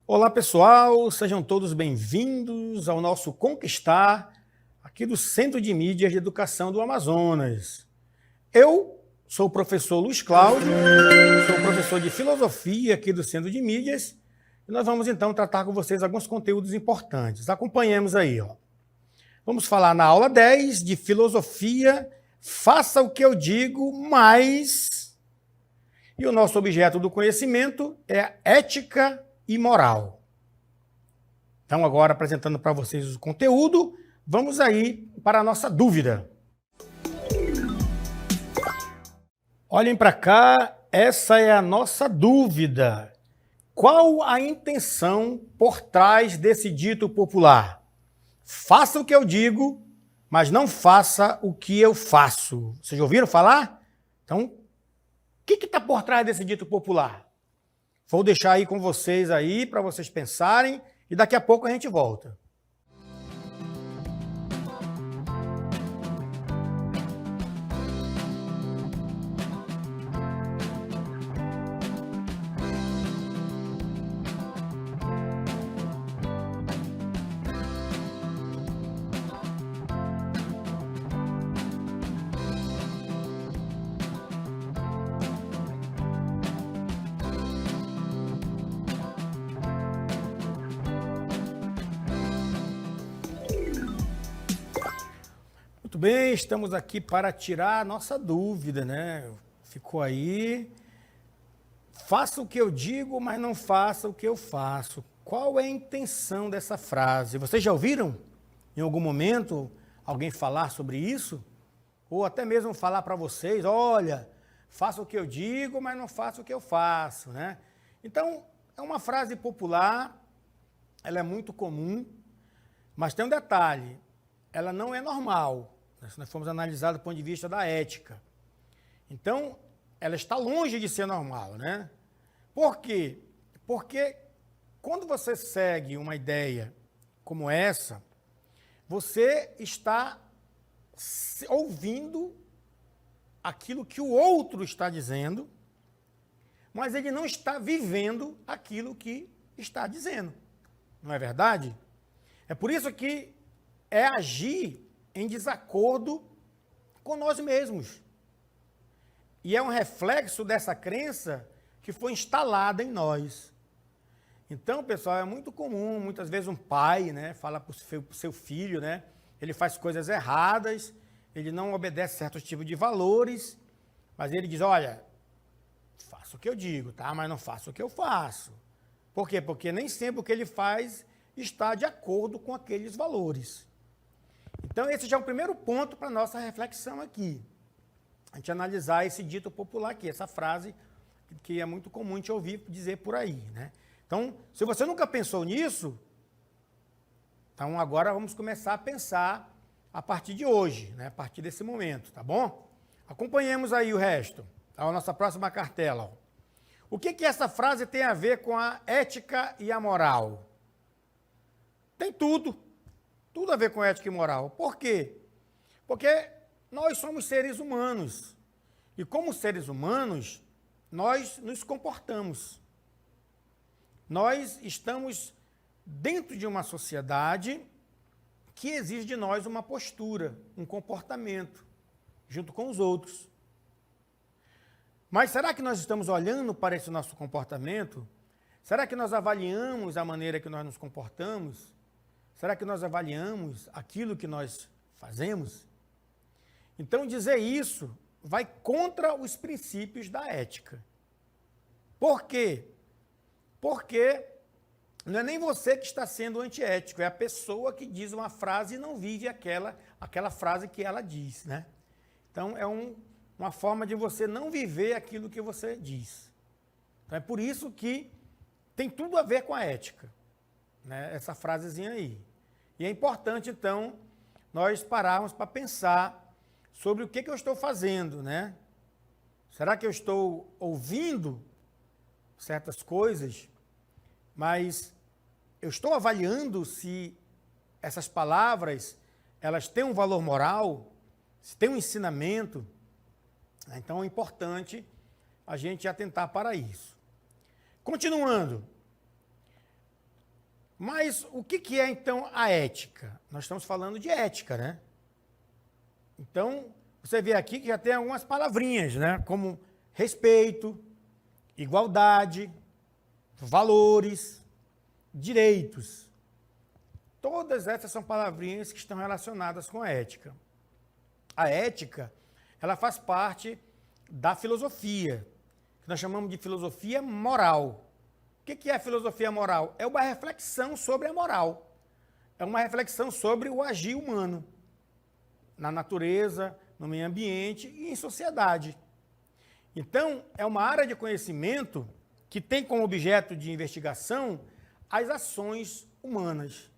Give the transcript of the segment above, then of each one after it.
Olá pessoal, sejam todos bem-vindos ao nosso Conquistar, aqui do Centro de Mídias de Educação do Amazonas. Eu sou o professor Luiz Cláudio, sou professor de Filosofia aqui do Centro de Mídias, e nós vamos então tratar com vocês alguns conteúdos importantes. Acompanhemos aí, ó. Vamos falar na aula 10 de Filosofia, faça o que eu digo, mas... E o nosso objeto do conhecimento é ética e moral. Então, agora apresentando para vocês o conteúdo, vamos aí para a nossa dúvida. Olhem para cá, essa é a nossa dúvida. Qual a intenção por trás desse dito popular? Faça o que eu digo, mas não faça o que eu faço. Vocês ouviram falar? Então, o que está por trás desse dito popular? Vou deixar aí com vocês aí para vocês pensarem e daqui a pouco a gente volta. Muito bem, estamos aqui para tirar a nossa dúvida, né? Ficou aí. Faça o que eu digo, mas não faça o que eu faço. Qual é a intenção dessa frase? Vocês já ouviram em algum momento alguém falar sobre isso? Ou até mesmo falar para vocês, olha, faça o que eu digo, mas não faça o que eu faço, né? Então, é uma frase popular, ela é muito comum, mas tem um detalhe, ela não é normal. Se nós formos analisar do ponto de vista da ética. Então, ela está longe de ser normal, né? Por quê? Porque quando você segue uma ideia como essa, você está ouvindo aquilo que o outro está dizendo, mas ele não está vivendo aquilo que está dizendo. Não é verdade? É por isso que é agir em desacordo com nós mesmos. E é um reflexo dessa crença que foi instalada em nós. Então, pessoal, é muito comum, muitas vezes um pai, né, fala para o seu filho, né, ele faz coisas erradas, ele não obedece certos tipos de valores, mas ele diz, olha, faça o que eu digo, tá? Mas não faça o que eu faço. Por quê? Porque nem sempre o que ele faz está de acordo com aqueles valores. Então, esse já é o primeiro ponto para a nossa reflexão aqui. A gente analisar esse dito popular aqui, essa frase que é muito comum a gente ouvir dizer por aí, né? Então, se você nunca pensou nisso, então agora vamos começar a pensar a partir de hoje, né? A partir desse momento, tá bom? Acompanhemos aí o resto, a nossa próxima cartela. Ó. O que essa frase tem a ver com a ética e a moral? Tem tudo. Tudo a ver com ética e moral. Por quê? Porque nós somos seres humanos. E como seres humanos, nós nos comportamos. Nós estamos dentro de uma sociedade que exige de nós uma postura, um comportamento, junto com os outros. Mas será que nós estamos olhando para esse nosso comportamento? Será que nós avaliamos a maneira que nós nos comportamos? Será que nós avaliamos aquilo que nós fazemos? Então, dizer isso vai contra os princípios da ética. Por quê? Porque não é nem você que está sendo antiético, é a pessoa que diz uma frase e não vive aquela frase que ela diz, né? Então, é uma forma de você não viver aquilo que você diz. Então, é por isso que tem tudo a ver com a ética, né? Essa frasezinha aí. E é importante, então, nós pararmos para pensar sobre o que eu estou fazendo, né? Será que eu estou ouvindo certas coisas, mas eu estou avaliando se essas palavras, elas têm um valor moral? se tem um ensinamento, então é importante a gente atentar para isso. Continuando. Mas o que é, então, a ética? Nós estamos falando de ética, né? Então, você vê aqui que já tem algumas palavrinhas, né? Como respeito, igualdade, valores, direitos. Todas essas são palavrinhas que estão relacionadas com a ética. A ética, ela faz parte da filosofia, que nós chamamos de filosofia moral. O que é a filosofia moral? É uma reflexão sobre a moral. É uma reflexão sobre o agir humano, na natureza, no meio ambiente e em sociedade. Então, é uma área de conhecimento que tem como objeto de investigação as ações humanas.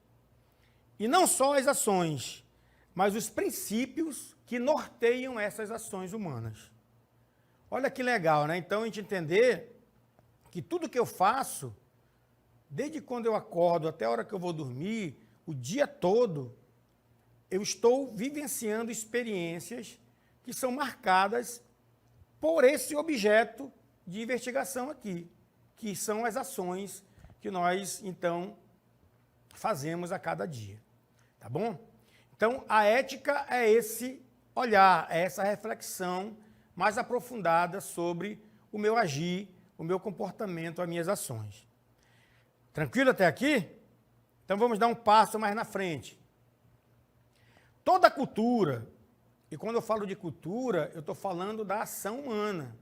E não só as ações, mas os princípios que norteiam essas ações humanas. Olha que legal, né? Então, a gente entender que tudo que eu faço, desde quando eu acordo até a hora que eu vou dormir, o dia todo, eu estou vivenciando experiências que são marcadas por esse objeto de investigação aqui, que são as ações que nós, então, fazemos a cada dia. Tá bom? Então, a ética é esse olhar, é essa reflexão mais aprofundada sobre o meu agir, o meu comportamento, as minhas ações. Tranquilo até aqui? Então vamos dar um passo mais na frente. Toda cultura, e quando eu falo de cultura, eu estou falando da ação humana,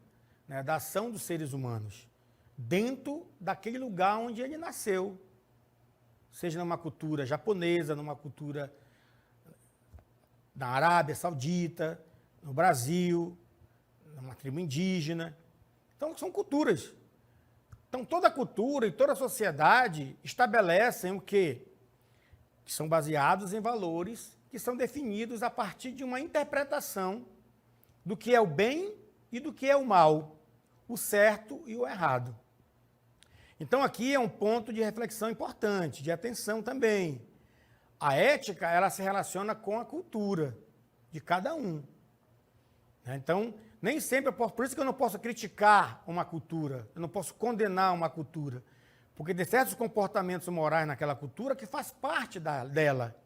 né, da ação dos seres humanos, dentro daquele lugar onde ele nasceu. Seja numa cultura japonesa, numa cultura da Arábia Saudita, no Brasil, numa tribo indígena. Então, são culturas. Então, toda cultura e toda sociedade estabelecem o quê? Que são baseados em valores que são definidos a partir de uma interpretação do que é o bem e do que é o mal, o certo e o errado. Então, aqui é um ponto de reflexão importante, de atenção também. A ética, ela se relaciona com a cultura de cada um. Então, nem sempre eu posso, por isso que eu não posso criticar uma cultura, eu não posso condenar uma cultura, porque tem certos comportamentos morais naquela cultura que faz parte dela.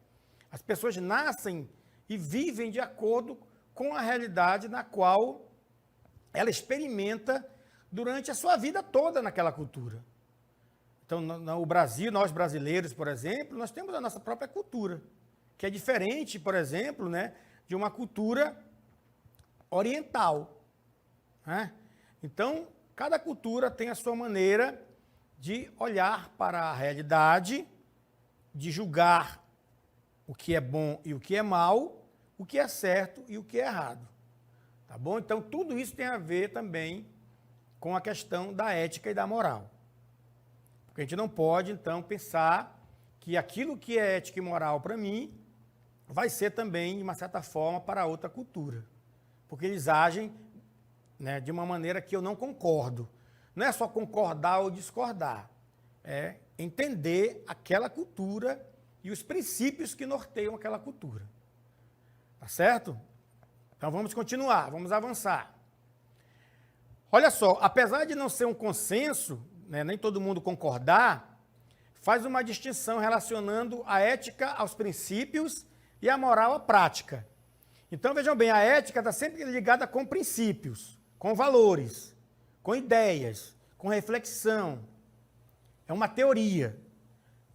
As pessoas nascem e vivem de acordo com a realidade na qual ela experimenta durante a sua vida toda naquela cultura. Então, no Brasil, nós brasileiros, por exemplo, nós temos a nossa própria cultura, que é diferente, por exemplo, né, de uma cultura oriental. Né? Então, cada cultura tem a sua maneira de olhar para a realidade, de julgar o que é bom e o que é mal, o que é certo e o que é errado. Tá bom? Então, tudo isso tem a ver também com a questão da ética e da moral. Porque a gente não pode, então, pensar que aquilo que é ética e moral para mim vai ser também, de uma certa forma, para outra cultura. Porque eles agem, né, de uma maneira que eu não concordo. Não é só concordar ou discordar. É entender aquela cultura e os princípios que norteiam aquela cultura. Tá certo? Então vamos continuar, vamos avançar. Olha só, apesar de não ser um consenso, né, nem todo mundo concordar, faz uma distinção relacionando a ética aos princípios e a moral à prática. Então vejam bem, a ética está sempre ligada com princípios, com valores, com ideias, com reflexão. É uma teoria,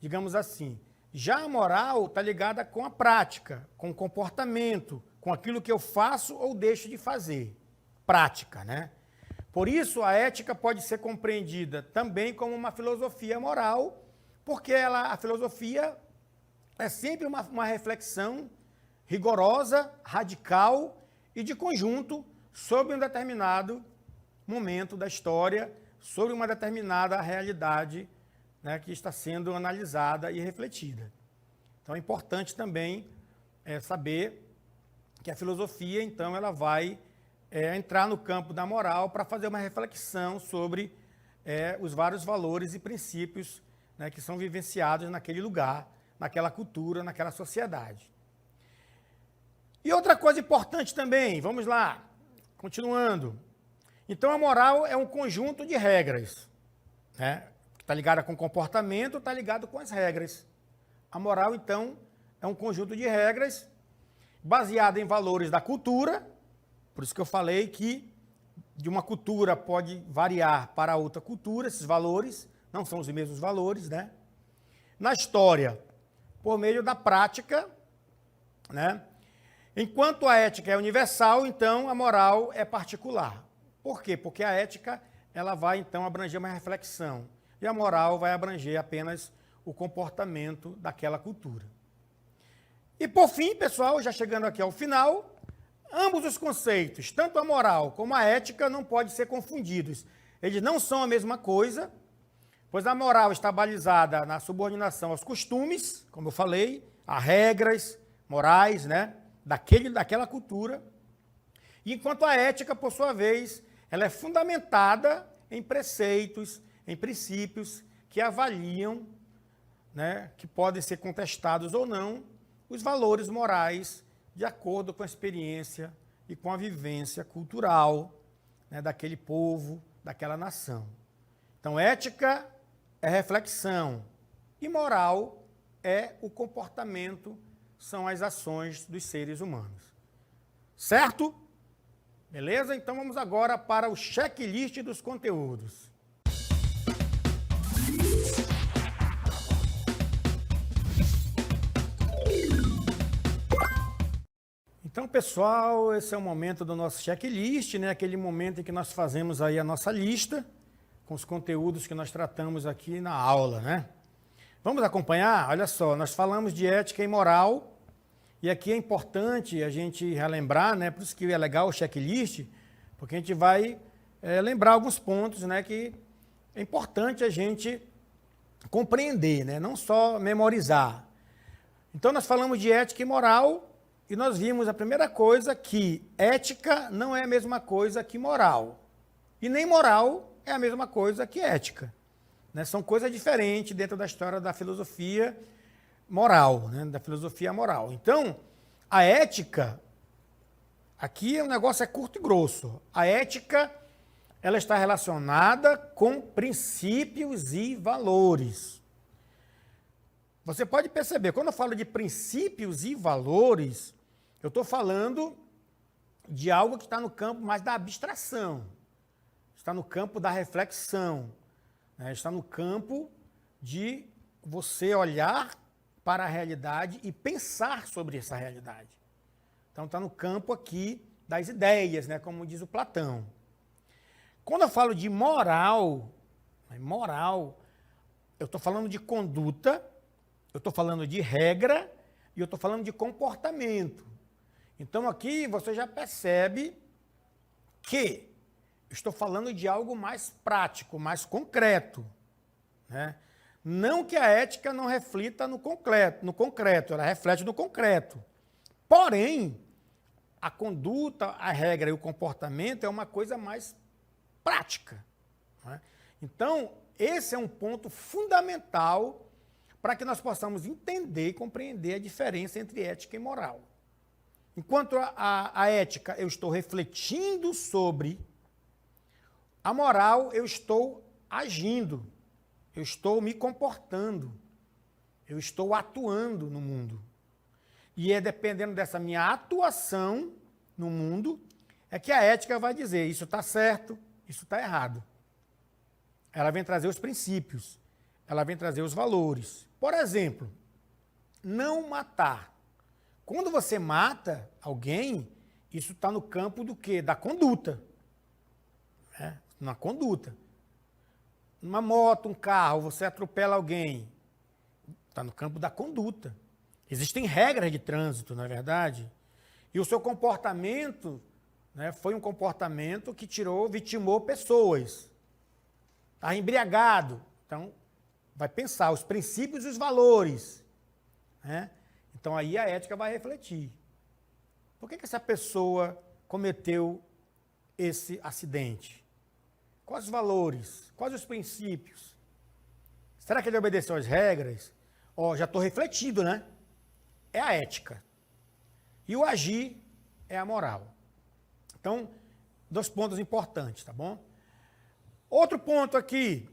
digamos assim. Já a moral está ligada com a prática, com o comportamento, com aquilo que eu faço ou deixo de fazer. Prática, né? Por isso, a ética pode ser compreendida também como uma filosofia moral, porque a filosofia é sempre uma reflexão rigorosa, radical e de conjunto sobre um determinado momento da história, sobre uma determinada realidade, né, que está sendo analisada e refletida. Então é importante também saber que a filosofia, então, ela vai entrar no campo da moral para fazer uma reflexão sobre os vários valores e princípios, né, que são vivenciados naquele lugar, naquela cultura, naquela sociedade. E outra coisa importante também, vamos lá, continuando. Então, a moral é um conjunto de regras, né? Está ligada com o comportamento, está ligado com as regras. A moral, então, é um conjunto de regras baseado em valores da cultura, por isso que eu falei que de uma cultura pode variar para outra cultura, esses valores não são os mesmos valores, né? Na história, por meio da prática, né? Enquanto a ética é universal, então a moral é particular. Por quê? Porque a ética ela vai então abranger uma reflexão e a moral vai abranger apenas o comportamento daquela cultura. E por fim, pessoal, já chegando aqui ao final, ambos os conceitos, tanto a moral como a ética, não podem ser confundidos. Eles não são a mesma coisa, pois a moral está balizada na subordinação aos costumes, como eu falei, a regras morais, né, daquela cultura, enquanto a ética, por sua vez, ela é fundamentada em preceitos, em princípios que avaliam, né, que podem ser contestados ou não, os valores morais de acordo com a experiência e com a vivência cultural, né, daquele povo, daquela nação. Então, ética é reflexão e moral é o comportamento, são as ações dos seres humanos. Certo? Beleza? Então, vamos agora para o checklist dos conteúdos. Então, pessoal, esse é o momento do nosso checklist, né? Aquele momento em que nós fazemos aí a nossa lista com os conteúdos que nós tratamos aqui na aula, né? Vamos acompanhar? Olha só, nós falamos de ética e moral, e aqui é importante a gente relembrar, né? Por isso que é legal o checklist, porque a gente vai lembrar alguns pontos, né? Que é importante a gente compreender, né? Não só memorizar. Então, nós falamos de ética e moral, e nós vimos a primeira coisa que ética não é a mesma coisa que moral. E nem moral é a mesma coisa que ética. Né? São coisas diferentes dentro da história da filosofia moral, né? Da filosofia moral. Então, a ética, aqui o negócio é curto e grosso. A ética, ela está relacionada com princípios e valores. Você pode perceber, quando eu falo de princípios e valores, eu estou falando de algo que está no campo mais da abstração, está no campo da reflexão, né? Está no campo de você olhar para a realidade e pensar sobre essa realidade. Então está no campo aqui das ideias, né? Como diz o Platão. Quando eu falo de moral, eu estou falando de conduta, eu estou falando de regra e eu estou falando de comportamento. Então aqui você já percebe que estou falando de algo mais prático, mais concreto, né? Não que a ética não reflita no concreto, ela reflete no concreto. Porém, a conduta, a regra e o comportamento é uma coisa mais prática, né? Então, esse é um ponto fundamental para que nós possamos entender e compreender a diferença entre ética e moral. Enquanto a ética eu estou refletindo sobre, a moral eu estou agindo, eu estou me comportando, eu estou atuando no mundo. E é dependendo dessa minha atuação no mundo, é que a ética vai dizer, isso está certo, isso está errado. Ela vem trazer os princípios, ela vem trazer os valores. Por exemplo, não matar. Quando você mata alguém, isso está no campo do quê? Da conduta. Né? Na conduta. Uma moto, um carro, você atropela alguém, está no campo da conduta. Existem regras de trânsito, não é verdade? E o seu comportamento, né, foi um comportamento que vitimou pessoas. Está embriagado. Então, vai pensar os princípios e os valores. Né? Então, aí a ética vai refletir. Por que essa pessoa cometeu esse acidente? Quais os valores? Quais os princípios? Será que ele obedeceu às regras? Já estou refletindo, né? É a ética. E o agir é a moral. Então, 2 pontos importantes, tá bom? Outro ponto aqui.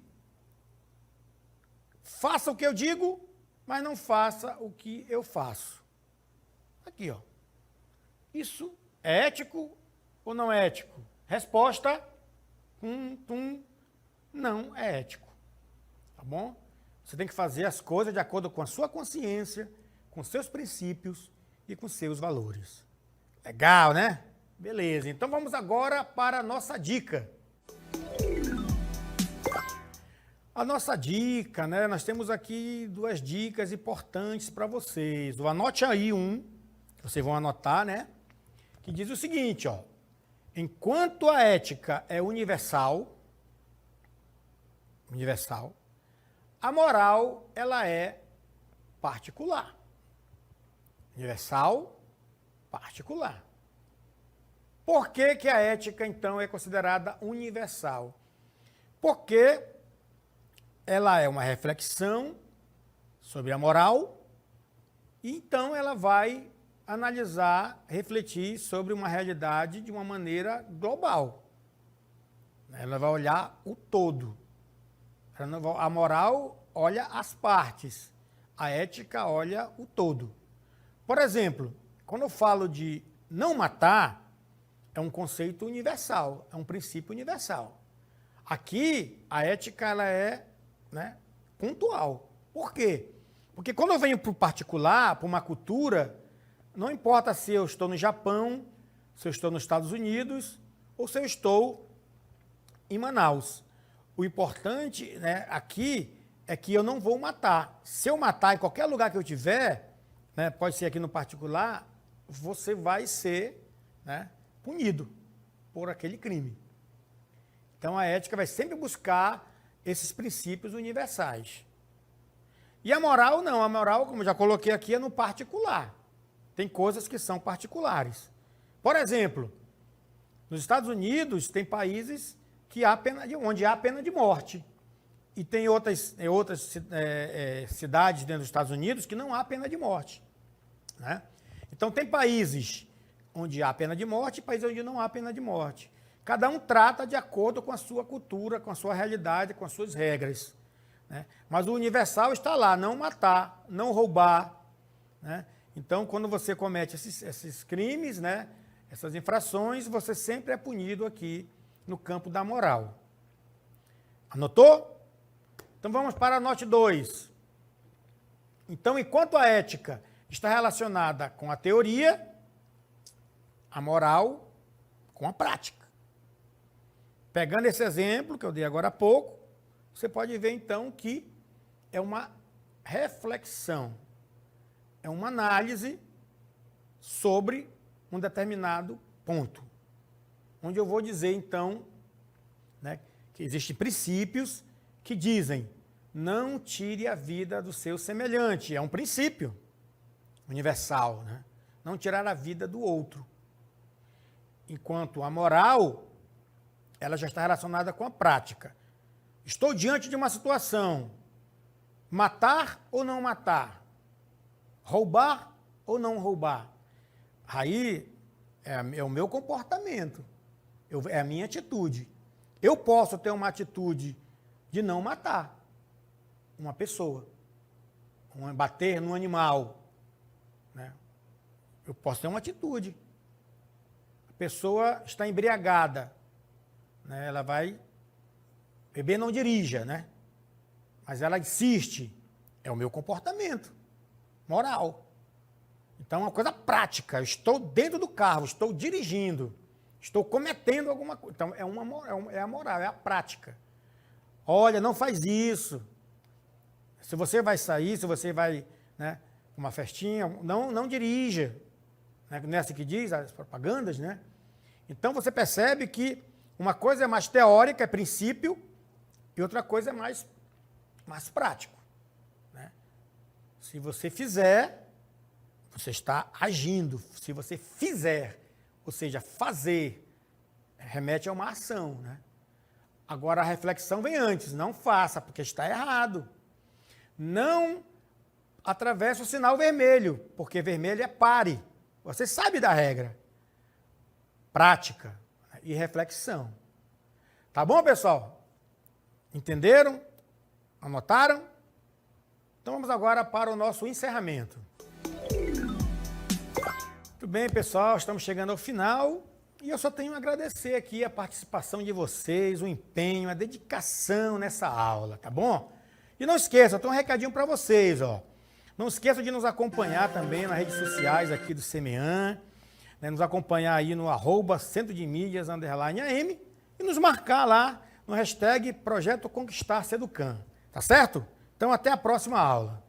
Faça o que eu digo, mas não faça o que eu faço. Aqui, ó. Isso é ético ou não é ético? Resposta, não é ético. Tá bom? Você tem que fazer as coisas de acordo com a sua consciência, com seus princípios e com seus valores. Legal, né? Beleza. Então vamos agora para a nossa dica. A nossa dica, né? Nós temos aqui 2 dicas importantes para vocês. Anote aí que vocês vão anotar, né? Que diz o seguinte, ó. Enquanto a ética é universal, a moral, ela é particular. Universal, particular. Por que que a ética, então, é considerada universal? Porque ela é uma reflexão sobre a moral, e então ela vai analisar, refletir sobre uma realidade de uma maneira global. Ela vai olhar o todo. A moral olha as partes, a ética olha o todo. Por exemplo, quando eu falo de não matar, é um conceito universal, é um princípio universal. Aqui, a ética ela é, né, pontual. Por quê? Porque quando eu venho para o particular, para uma cultura, não importa se eu estou no Japão, se eu estou nos Estados Unidos ou se eu estou em Manaus. O importante, né, aqui é que eu não vou matar. Se eu matar em qualquer lugar que eu tiver, né, pode ser aqui no particular, você vai ser, né, punido por aquele crime. Então a ética vai sempre buscar esses princípios universais. E a moral não, a moral, como eu já coloquei aqui, é no particular. Tem coisas que são particulares. Por exemplo, nos Estados Unidos tem países onde há pena de morte. E tem outras cidades dentro dos Estados Unidos que não há pena de morte. Né? Então tem países onde há pena de morte e países onde não há pena de morte. Cada um trata de acordo com a sua cultura, com a sua realidade, com as suas regras. Né? Mas o universal está lá, não matar, não roubar. Né? Então, quando você comete esses crimes, né, essas infrações, você sempre é punido aqui no campo da moral. Anotou? Então vamos para a note 2. Então, enquanto a ética está relacionada com a teoria, a moral com a prática. Pegando esse exemplo que eu dei agora há pouco, você pode ver então que é uma reflexão, é uma análise sobre um determinado ponto. Onde eu vou dizer então, né, que existem princípios que dizem: não tire a vida do seu semelhante. É um princípio universal, né? Não tirar a vida do outro. Enquanto a moral, ela já está relacionada com a prática. Estou diante de uma situação: matar ou não matar? Roubar ou não roubar? Aí é o meu comportamento, é a minha atitude. Eu posso ter uma atitude de não matar uma pessoa, bater num animal. Né? Eu posso ter uma atitude. A pessoa está embriagada, né? Ela vai beber, não dirija, né? Mas ela insiste. É o meu comportamento moral. Então, é uma coisa prática. Eu estou dentro do carro, estou dirigindo, estou cometendo alguma coisa. Então, é a moral, é a prática. Olha, não faz isso. Se você vai sair, se você vai, né, uma festinha, não dirija. Não é assim que diz as propagandas, né? Então, você percebe que uma coisa é mais teórica, é princípio, e outra coisa é mais prático. Né? Se você fizer, você está agindo. Se você fizer, ou seja, fazer, remete a uma ação. Né? Agora, a reflexão vem antes. Não faça, porque está errado. Não atravesse o sinal vermelho, porque vermelho é pare. Você sabe da regra. Prática e reflexão. Tá bom, pessoal? Entenderam? Anotaram? Então vamos agora para o nosso encerramento. Muito bem, pessoal, estamos chegando ao final e eu só tenho a agradecer aqui a participação de vocês, o empenho, a dedicação nessa aula, tá bom? E não esqueça, eu tenho um recadinho para vocês, ó. Não esqueça de nos acompanhar também nas redes sociais aqui do CEMEAN, né, nos acompanhar aí no @centrodemídias_am e nos marcar lá no hashtag Projeto Conquistar Seducan, tá certo? Então até a próxima aula.